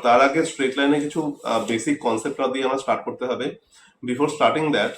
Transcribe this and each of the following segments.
তার আগে স্ট্রেট লাইনে কিছু বেসিক কনসেপ্ট দিয়ে আমরা স্টার্ট করতে হবে। Before starting that,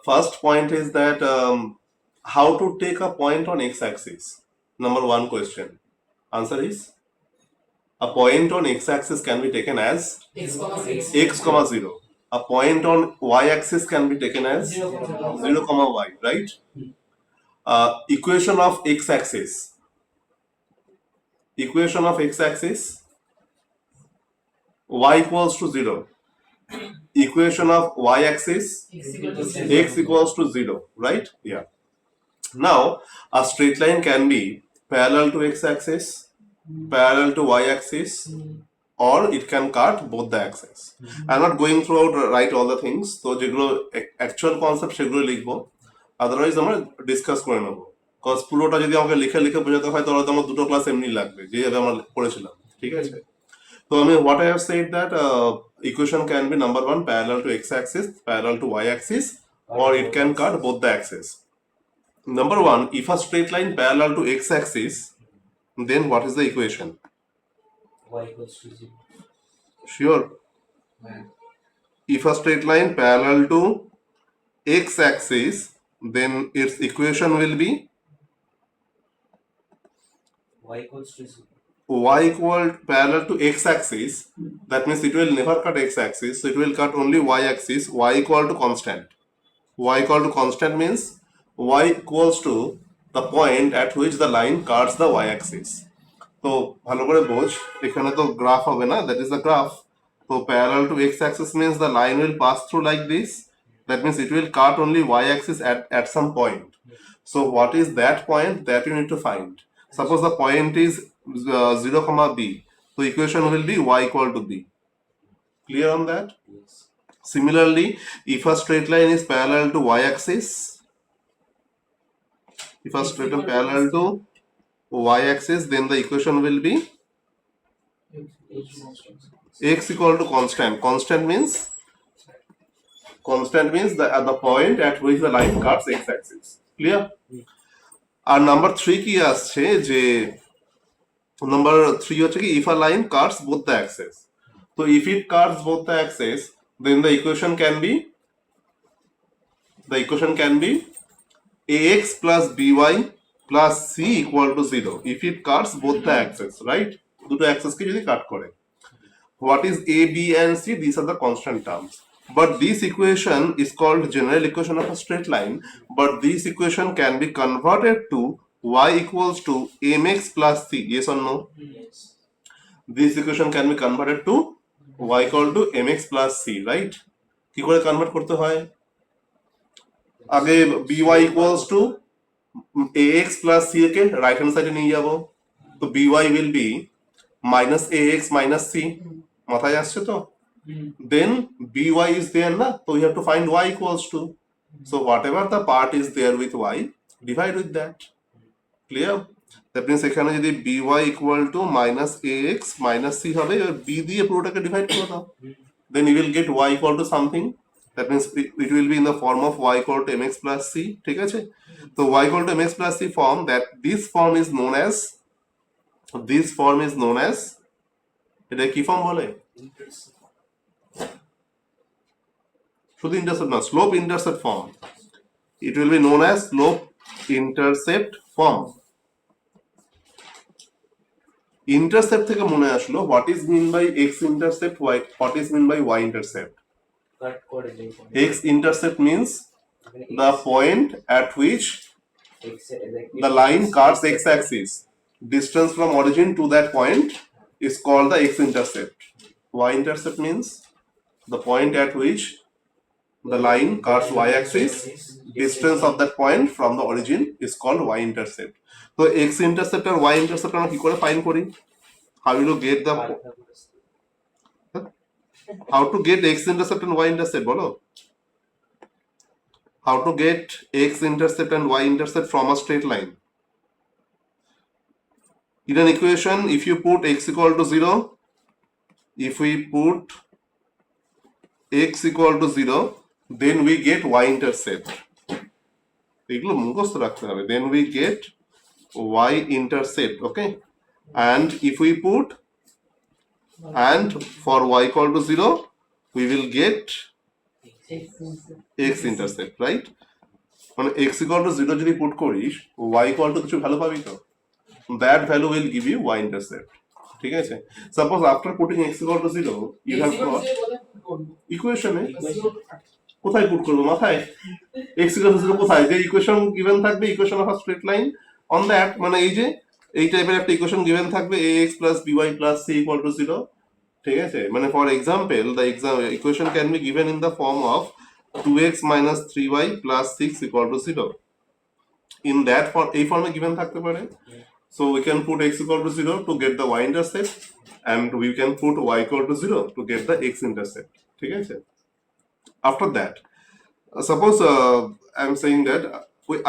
first point is that how to take a point on x-axis. Number one question. Answer is a point on x-axis can be taken as x comma 0. A point on y-axis can be taken as 0 comma y, right? Equation of x-axis. Equation of x-axis, y equals to 0. Equation of y-axis, x equals to 0, right? Yeah. Now, a straight line can be parallel to x-axis, parallel to y-axis, or it can cut both the axes. I'm not going through write all the things. So, যেগুলো actual concept সেগুলো লিখবো, otherwise আমরা discuss করে নেবো। Cause পুরোটা যদি আমাকে লিখে লিখে বোঝাতে হয় তাহলে তো আমার দুটো ক্লাস এমনি লাগবে, যেভাবে আমরা পড়েছিলাম, ঠিক আছে? So, I mean, what I have said that equation can be number one parallel to x-axis, parallel to y-axis, or it can cut both the axes. Number one, if a straight line parallel to x-axis, then what is the equation? Y equals to 0. Sure. If a straight line parallel to x-axis, then its equation will be Y equals to 0. y equal parallel to x-axis. That means it will never cut x-axis, so it will cut only y-axis. Y equal to constant. Y equal to constant means y equals to the point at which the line cuts the y-axis. So ভালো করে বোঝ, এখানে তো graph হবে না, that is the graph. So parallel to x-axis means the line will pass through like this. That means it will cut only y-axis at some point. So what is that point? That you need to find. Suppose the point is 0 comma b. So equation will be y equal to b. Clear on that? Yes. Similarly, if a straight line is parallel to y-axis, if a straight line parallel to y-axis, then the equation will be x equal to constant. Constant means that at the point at which the line cuts x-axis. Clear? R number 3 কি আসছে, যে number 3 হচ্ছে কি if a line cuts both the axes. So if it cuts both the axes, then the equation can be ax plus by plus c equal to 0 if it cuts both the axes, right? দুটো axes কে যদি কাট করে। What is a, b and c? These are the constant terms. But this equation is called general equation of a straight line, but this equation can be converted to y equals to mx plus c. Yes or no? Yes. This equation can be converted to y equal to mx plus c, right? কি করে convert করতে হয়? আগে by equals to ax plus c K right hand সাইডে নিয়ে যাব, তো by will be minus ax minus c. মাথায় আসছে তো? Then by is there na, so you have to find y equals to, so whatever the part is there with y, divide with that. Clear? That means এখানে যদি by equal to minus ax minus c হবে, b দিয়ে পুরোটাকে divide করে দাও, then you will get y equal to something. That means it will be in the form of y equal to mx plus c. ঠিক আছে? So y equal to mx plus c form, that this form is known as এটা কি form বলে? শুধু intercept না, slope intercept form. It will be known as slope intercept form. Intercept থেকে মনে আসলো, what is mean by x intercept, what is mean by y intercept? X intercept means the point at which the line cuts x axis. Distance from origin to that point is called the x intercept. Y intercept means the point at which the line cuts y axis. Distance of that point from the origin is called y intercept. So x intercept and y intercept আমরা কি করে find করি? How will you get how to get x intercept and y intercept বলো? How to get x intercept and y intercept from a straight line? In an equation, if you put x equal to 0, if we put x equal to 0, then we get y intercept. এগুলো মুখস্থ রাখতে হবে। Then we get y intercept, okay? And if we put and for y equal to 0 we will get x intercept, right? মানে x equal to 0 যদি put করিস y equal to কিছু value পাবি তো, that value will give you y intercept, ঠিক আছে? Suppose after putting x equal to 0 you have got ইকুয়েশনে কোথায় পুট করবো, মাথায়? x equal to 0 কোথায়, যে ইকুয়েশন গিভেন থাকবে, equation of a straight line on that, মানে এই যে এই টাইপের একটা ইকুয়েশন গিভেন থাকবে ax plus by plus c equal to 0, ঠিক আছে? মানে for example the equation can be given in the form of 2x minus 3y plus 6 equal to 0. In that form, এই ফর্মে গিভেন থাকতে পারে। So we can put x equal to 0 to get the y intercept and we can put y equal to 0 to get the x intercept, ঠিক আছে? After that, suppose I am saying that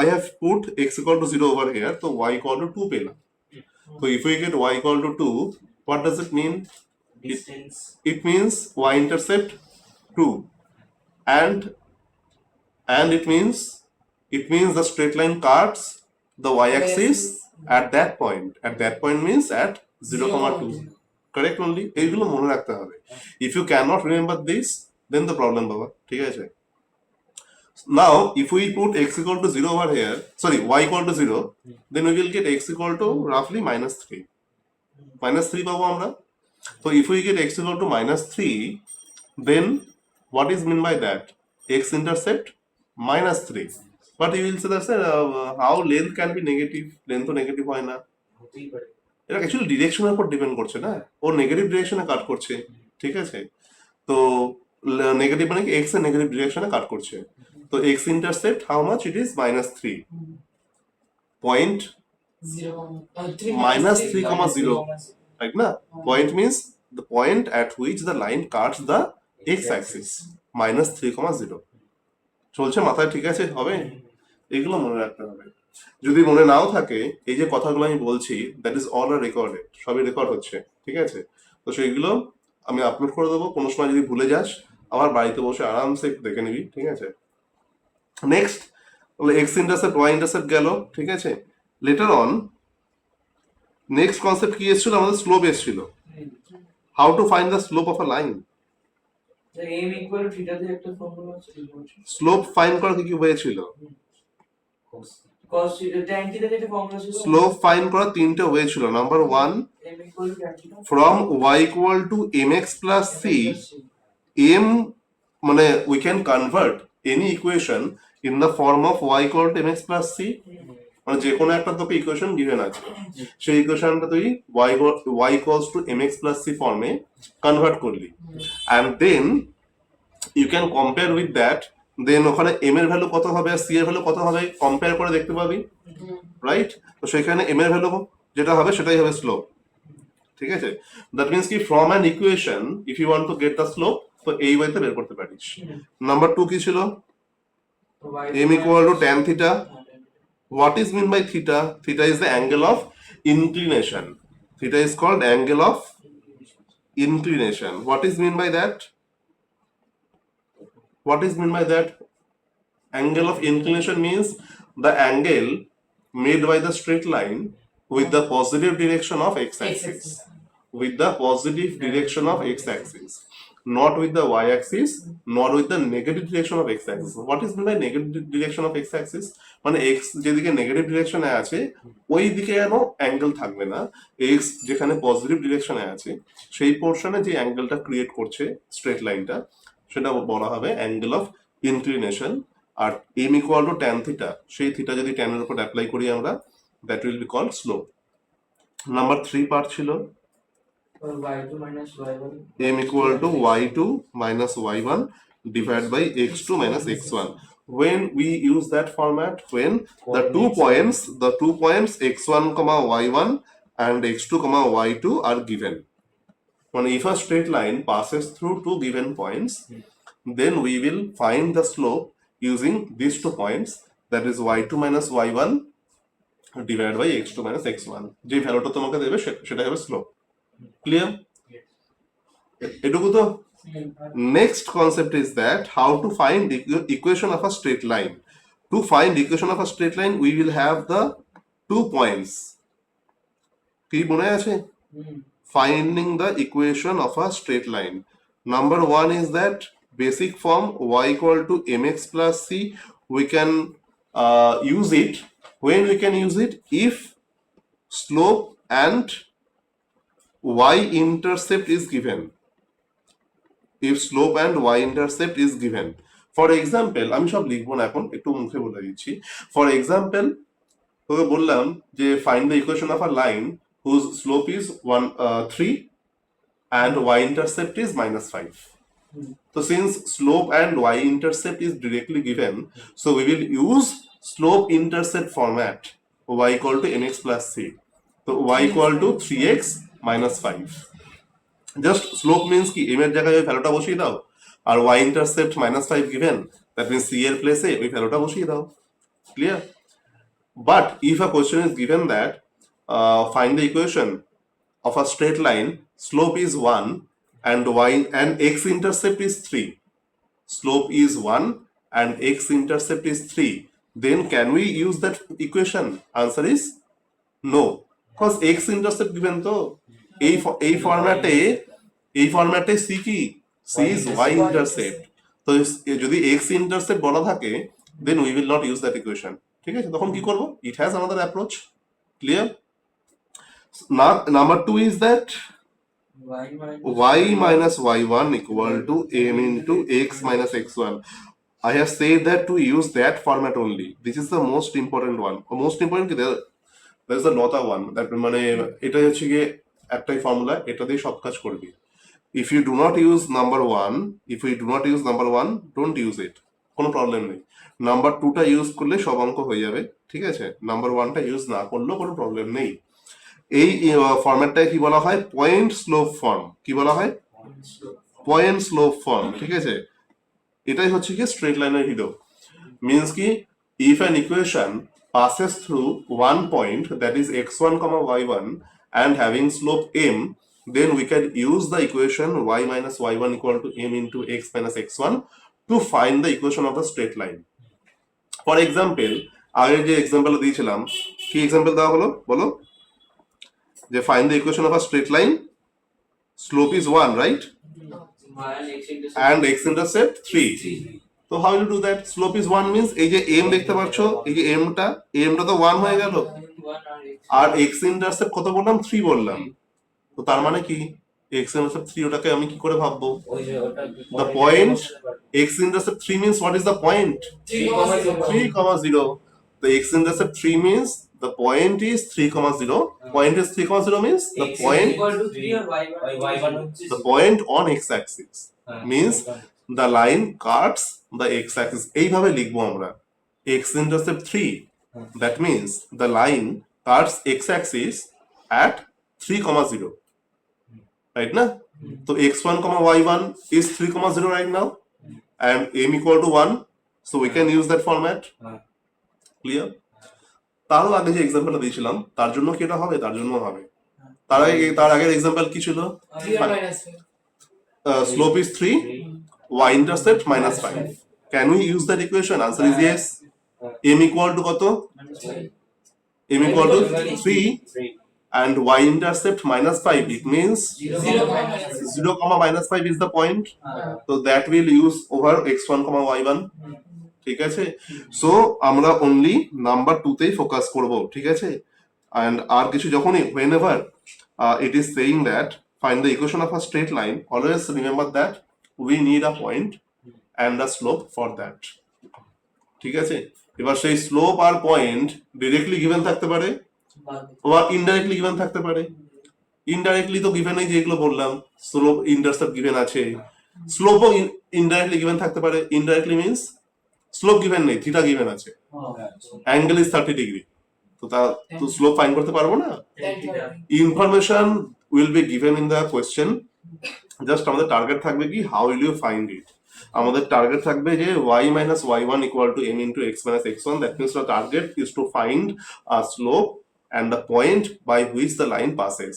I have put x equal to 0 over here, so y equal to 2 পেলাম। So if we get y equal to 2, what does it mean? Distance. It means y intercept 2 and it means the straight line cuts the y axis at that point. At that point means at 0,2. Correct only? এইগুলো মনে রাখতে হবে। If you cannot remember this, then the problem বাবা, ঠিক আছে? Now if we put x equal to 0 over here, sorry, y equal to 0, then we will get x equal to roughly -3. -3 পাবো আমরা। So if we get x equal to -3, then what is mean by that? X intercept -3. But you will say that how length can be negative? Length তো negative হয় না। হতেই পারে। এটা actually ডিরেকশনের উপর depend করছে না, ও নেগেটিভ ডিরেকশনে কাট করছে, ঠিক আছে? তো নেগেটিভ মানে কি এক্স এর নেগেটিভ ডিরেকশনে কাট করছে, তো x intercept how much it is -3 point -3,0, right না? Point means the point at which the line cuts the x axis, -3,0 চলছে মাথায়, ঠিক আছে? হবে, এগুলো মনে রাখতে হবে। যদি মনে নাও থাকে, এই যে কথাগুলো আমি বলছি that is all are recorded, সবই রেকর্ড হচ্ছে, ঠিক আছে? তো সেইগুলো আমি আপলোড করে দেবো, কোনো সময় যদি ভুলে যাস আমার বাড়িতে বসে আরামসে একটু দেখে নিবি, ঠিক আছে? Next x intercept y intercept গেল, ঠিক আছে? লেটার অন নেক্সট কনসেপ্ট কি এসেছিল আমাদের? স্লোপ এসেছিল। How to find the slope of a line. m equal to theta দিয়ে একটা ফর্মুলা আছে, স্লোপ ফাইন্ড করা কি কি হয়েছিল? cos theta tan theta দিয়ে একটা ফর্মুলা ছিল। স্লোপ ফাইন্ড করা তিনটে হয়েছিল। Number 1, m equal to tan theta from y equal to mx plus c, m মানে we can convert any equation in the form of y equal to mx plus c, মানে যে কোনো একটা তোকে equation given আছে, সেই ইকুয়েশনটা তুই y equals to mx plus c ফর্মে কনভার্ট করলি, and then you can compare with that, then ওখানে m এর ভ্যালু কত হবে আর c এর ভ্যালু কত হবে কম্পেয়ার করে দেখতে পাবি, রাইট? তো সেখানে m এর ভ্যালু যেটা হবে সেটাই হবে স্লোপ, ঠিক আছে? দ্যাট মিন্স কি from an equation if you want to get the slope, তো এই ওয়েতে বের করতে পারিস। নাম্বার 2 কি ছিল? m equal to tan theta. What is mean by theta? Theta is the angle of inclination. Theta is called angle of inclination. What is mean by that? What is mean by that? Angle of inclination means the angle made by the straight line with the positive direction of x-axis. With the positive direction of x-axis. Not with the y-axis, nor with the negative direction of x-axis. What is mean by negative direction of x-axis? মানে x যেদিকে negative ডিরেকশনে আছে ওই দিকে যেন angle থাকবে না, x যেখানে positive ডিরেকশনে আছে সেই পোর্শনে যে অ্যাঙ্গেলটা ক্রিয়েট করছে স্ট্রেট লাইনটা, সেটা বলা হবে অ্যাঙ্গেল অফ ইনক্লিনেশন। আর m equal to tan theta, সেই থিটা যদি tan এর উপর অ্যাপ্লাই করি আমরা, that will be called slope. Number 3 part ছিল y2 minus y1, m equal to y2 minus y1 divided by x2 minus x1. When we use that format, when the 2 points x1 comma y1 and x2 comma y2 are given, when if a straight line passes through two given points, then we will find the slope using these 2 points, that is y2 minus y1 divided by x2 minus x1. যে ভ্যালুটা তোমাকে দেবে সেটা হবে slope. Clear? এটুকু তো। Next concept is that how to find the equation of a straight line. To find equation of a straight line, we will have the 2 points. কি মনে আছে? finding the equation of a straight line. Number one is that basic form y equal to mx plus c. We can use it. When we can use it? If slope and y intercept is given. If slope and y intercept is given. For example, আমি সব লিখবো না এখন, একটু মুখে বলে দিচ্ছি। For example, তোকে বললাম যে find the equation of a line whose slope is 3 and y intercept is -5. So since slope and y intercept is directly given, so we will use slope intercept format, y equal to mx plus c. So y equal to 3x minus 5. Just slope means কি m এর জায়গায় ওই ভ্যালুটা বসিয়ে দাও, আর y intercept -5 given, that means c এর প্লেসে ওই ভ্যালুটা বসিয়ে দাও। Clear? But if a question is given that find the equation of a straight line, slope is 1 and y and x intercept is 3. Slope is 1 and x intercept is 3. Then can we use that equation? Answer is no, because x intercept given তো এই ফরম্যাটে c কি, c is y intercept. তো যদি x intercept বলা থাকে, then we will not use that equation. ঠিক আছে, তখন কি করব? It has another approach. Clear? Now number 2 is that y minus y1 equal to m into x minus x1. I have said that to use that format only. This is the most important one. Most important, there is another one that মানে এটা হচ্ছে গিয়ে একটাই formula, এটা দিয়ে সব কাজ করবি। If you do not use number 1, don't use it, কোনো প্রবলেম নেই। নাম্বার 2টা ইউজ করলে সব অঙ্ক হয়ে যাবে, ঠিক আছে? নাম্বার 1টা ইউজ না করলেও কোনো প্রবলেম নেই। এই ফরম্যাটটাকে কি বলা হয়? Point slope form. কি বলা হয়? পয়েন্ট স্লোপ ফর্ম, ঠিক আছে? এটাই হচ্ছে কি স্ট্রেট লাইনের হিরো। মিন্স কি, if an equation passes through one point, that is x1 comma y1, and having slope m, then we can use the equation y minus y1 equal to m into x minus x1 to find the equation of the straight line. For example, আগে যে example দিয়েছিলাম, কি example দেওয়া হলো বলো? যে find the equation of a straight line, slope is 1, right? And x intercept 3. So how will you do that? Slope is 1 means এই যে m দেখতে পাচ্ছ, এই যে m টা তো 1 হয়ে গেল, আর x intercept কত বললাম? 3 বললাম। তো তার মানে কি, x intercept 3, ওটাকে আমি কি করে ভাববো? The point x intercept 3 means what is the point? 3,0. The x intercept 3 means the point is 3,0. Point is 3,0 means the point on x axis means the line cuts the x axis. এইভাবে লিখবো আমরা, x intercept 3, that means the line cuts x axis at 3,0, right na? So x1 comma y1 is 3,0 right now, and m equal to 1, so we can use that format. Clear? তাহলে আগে যে এক্সাম্পলটা দিয়েছিলাম তার জন্য কি এটা হবে? তার জন্য হবে। তার আগের এক্সাম্পল কি ছিল? Slope is 3, y intercept -5. Can we use that equation? Answer is yes. m equal to কত? m equal to 3 and y intercept -5. It means 0, -5 is the point. So that will use over x1, y1. ঠিক আছে? So আমরা only number 2তেই focus করব, ঠিক আছে? and আর কিছু যখনই whenever it is saying that find the equation of a straight line, always remember that we need a point and a slope for that. ঠিক আছে? এবার সেই স্লোপ আর পয়েন্ট ডিরেক্টলি গিভেন থাকতে পারে বা ইনডাইরেক্টলি গিভেন থাকতে পারে। ইনডাইরেক্টলি তো গিভেন এই যেগুলো বললাম, স্লোপ ইন্টারসেপ্ট গিভেন আছে, স্লোপও ইনডাইরেক্টলি গিভেন থাকতে পারে। ইনডাইরেক্টলি মিন্স স্লোপ গিভেন নেই, থিটা গিভেন আছে, অ্যাঙ্গেল ইজ 30 ডিগ্রি, তো স্লোপ ফাইন্ড করতে পারবো না। Information will be given in the question, just আমাদের টার্গেট থাকবে কি, how will you find it. আমাদের টার্গেট থাকবে যে y minus y1 equal to m into x minus x1. That means the target is to find a slope and the point by which the line passes.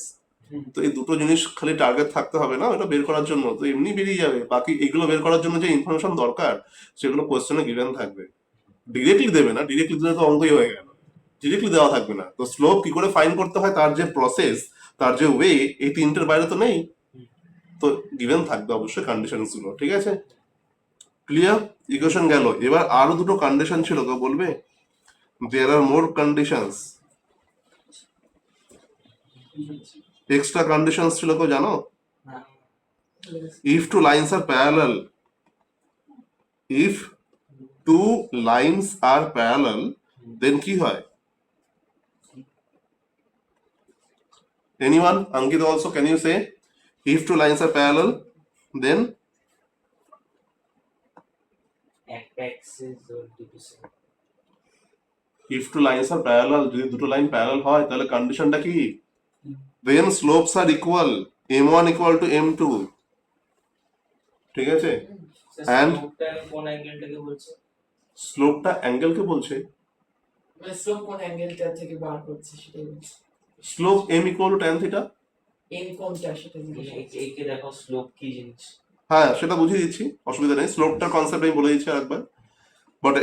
তো এই দুটো জিনিস খালি target থাকতে হবে না, এটা বের করার জন্য তো এমনি বেরিয়ে যাবে। বাকি এগুলো বের করার জন্য যে ইনফরমেশন দরকার সেগুলো কোয়েশ্চেনে গিভেন থাকবে। ডিরেক্টলি দেবে না, ডিরেক্টলি দিলে তো অঙ্কই হয়ে গেল, ডিরেক্টলি দেওয়া থাকবে না। তো স্লোপ কি করে ফাইন্ড করতে হয় তার যে প্রসেস, তার যে ওয়ে এই তিনটের বাইরে তো নেই, তো গিভেন থাকবে অবশ্যই কন্ডিশন গুলো, ঠিক আছে? ক্লিয়ার? ইকুয়েশন গেল। এবার আরো দুটো কন্ডিশন ছিল, কেউ বলবে? There are more conditions, extra conditions ছিল, কেউ জানো? না if two lines are parallel, if two lines are parallel, then কি হয়? Anyone? Ankit also, can you say? If two lines are parallel, then একটা অ্যাক্সিস আর দুটো side if two lines are parallel, যদি দুটো লাইন প্যারালাল হয় তাহলে কন্ডিশনটা কি? Then slopes are equal, m1 equal to m2, ঠিক আছে? And স্লোপটা কোন অ্যাঙ্গেলটাকে বলছে? স্লোপটা অ্যাঙ্গেলকে বলছে। মানে স্লোপ কোন অ্যাঙ্গেলটা থেকে বার করছে সেটাই বলছি। Slope m equal to tan theta। N কোনটা সেটা জিজ্ঞেস করছি। এইকে দেখো স্লোপ কি জিনিস। হ্যাঁ সেটা বুঝিয়ে দিচ্ছি, অসুবিধা নেই। স্লোপটার কনসেপ্ট আমি বলে দিচ্ছি আরেকবার, বাট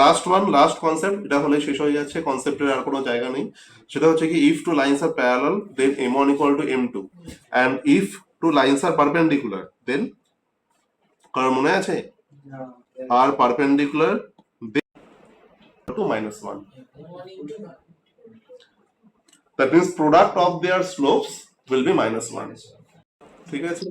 লাস্ট কনসেপ্ট এটা হলে শেষ হয়ে যাচ্ছে, কনসেপ্টের আর কোনো জায়গা নেই। সেটা হচ্ছে কি, if two lines are parallel then m1 equal to m2, and if two lines are perpendicular then, কারণ মনে আছে, আর perpendicular to -1, that means product of their slopes will be -1, ঠিক আছে?